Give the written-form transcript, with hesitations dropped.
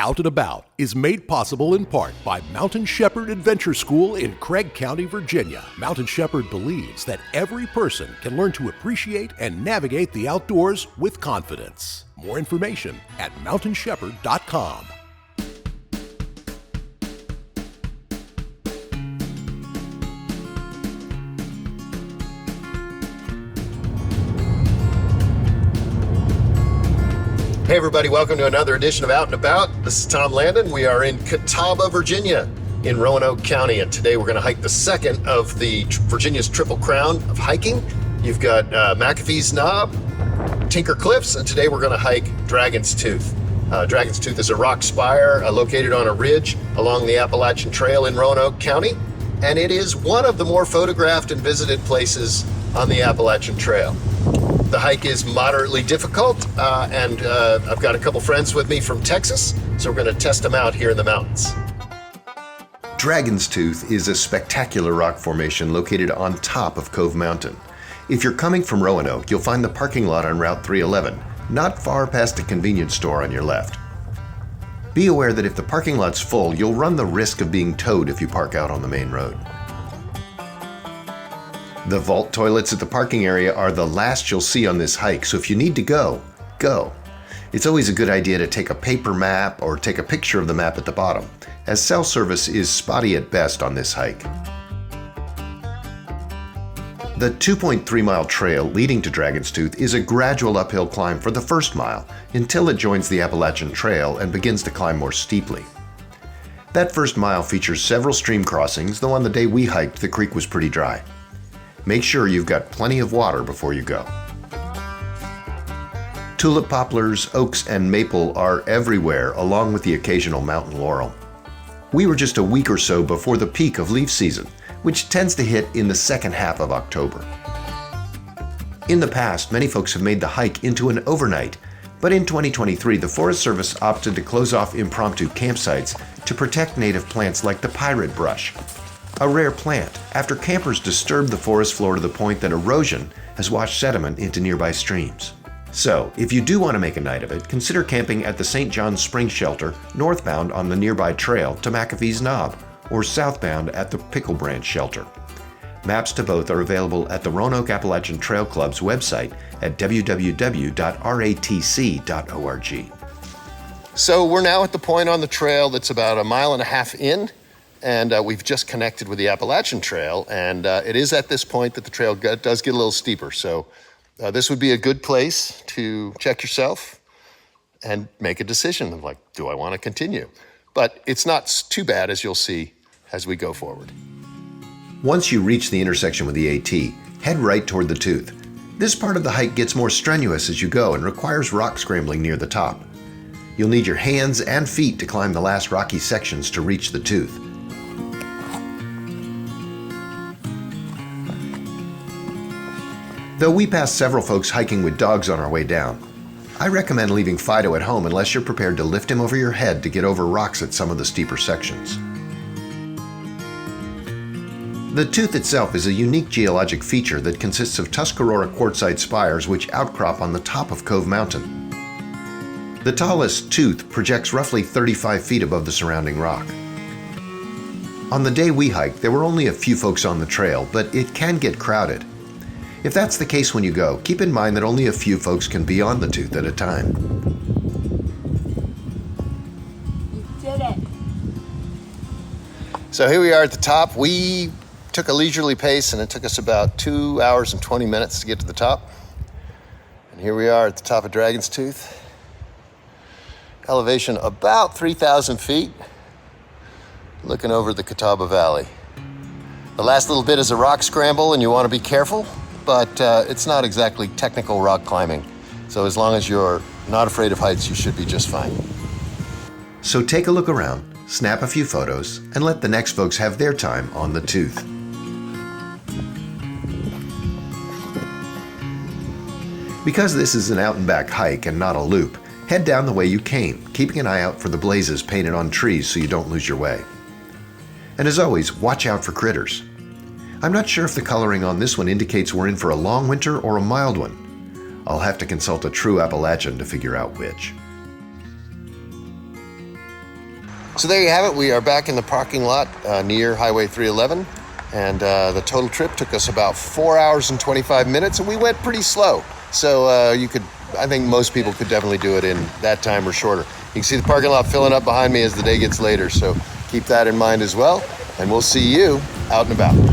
Out and About is made possible in part by Mountain Shepherd Adventure School in Craig County, Virginia. Mountain Shepherd believes that every person can learn to appreciate and navigate the outdoors with confidence. More information at mountainshepherd.com. Hey everybody, welcome to another edition of Out and About. This is Tom Landon. We are in Catawba, Virginia, in Roanoke County, and today we're going to hike the second of the Virginia's Triple Crown of hiking. You've got McAfee's Knob, Tinker Cliffs, and today we're going to hike Dragon's Tooth. Dragon's Tooth is a rock spire located on a ridge along the Appalachian Trail in Roanoke County, and it is one of the more photographed and visited places on the Appalachian Trail. The hike is moderately difficult, and I've got a couple friends with me from Texas, so we're going to test them out here in the mountains. Dragon's Tooth is a spectacular rock formation located on top of Cove Mountain. If you're coming from Roanoke, you'll find the parking lot on Route 311, not far past the convenience store on your left. Be aware that if the parking lot's full, you'll run the risk of being towed if you park out on the main road. The vault toilets at the parking area are the last you'll see on this hike, so if you need to go, go. It's always a good idea to take a paper map or take a picture of the map at the bottom, as cell service is spotty at best on this hike. The 2.3-mile trail leading to Dragon's Tooth is a gradual uphill climb for the first mile until it joins the Appalachian Trail and begins to climb more steeply. That first mile features several stream crossings, though on the day we hiked, the creek was pretty dry. Make sure you've got plenty of water before you go. Tulip poplars, oaks, and maple are everywhere, along with the occasional mountain laurel. We were just a week or so before the peak of leaf season, which tends to hit in the second half of October. In the past, many folks have made the hike into an overnight, but in 2023, the Forest Service opted to close off impromptu campsites to protect native plants like the pirate brush, a rare plant, after campers disturbed the forest floor to the point that erosion has washed sediment into nearby streams. So, if you do want to make a night of it, consider camping at the St. John's Spring Shelter northbound on the nearby trail to McAfee's Knob, or southbound at the Pickle Branch Shelter. Maps to both are available at the Roanoke Appalachian Trail Club's website at www.ratc.org. So we're now at the point on the trail that's about a mile and a half in, and we've just connected with the Appalachian Trail, and it is at this point that the trail does get a little steeper. So this would be a good place to check yourself and make a decision of, like, do I want to continue? But it's not too bad, as you'll see as we go forward. Once you reach the intersection with the AT, head right toward the tooth. This part of the hike gets more strenuous as you go and requires rock scrambling near the top. You'll need your hands and feet to climb the last rocky sections to reach the tooth. Though we passed several folks hiking with dogs on our way down, I recommend leaving Fido at home unless you're prepared to lift him over your head to get over rocks at some of the steeper sections. The tooth itself is a unique geologic feature that consists of Tuscarora quartzite spires which outcrop on the top of Cove Mountain. The tallest tooth projects roughly 35 feet above the surrounding rock. On the day we hiked, there were only a few folks on the trail, but it can get crowded. If that's the case when you go, keep in mind that only a few folks can be on the tooth at a time. You did it. So here we are at the top. We took a leisurely pace, and it took us about 2 hours and 20 minutes to get to the top. And here we are at the top of Dragon's Tooth. Elevation about 3,000 feet, looking over the Catawba Valley. The last little bit is a rock scramble, and you want to be careful. But it's not exactly technical rock climbing. So as long as you're not afraid of heights, you should be just fine. So take a look around, snap a few photos, and let the next folks have their time on the tooth. Because this is an out and back hike and not a loop, head down the way you came, keeping an eye out for the blazes painted on trees so you don't lose your way. And as always, watch out for critters. I'm not sure if the coloring on this one indicates we're in for a long winter or a mild one. I'll have to consult a true Appalachian to figure out which. So there you have it. We are back in the parking lot near Highway 311. And the total trip took us about 4 hours and 25 minutes, and we went pretty slow. So I think most people could definitely do it in that time or shorter. You can see the parking lot filling up behind me as the day gets later, so keep that in mind as well. And we'll see you out and about.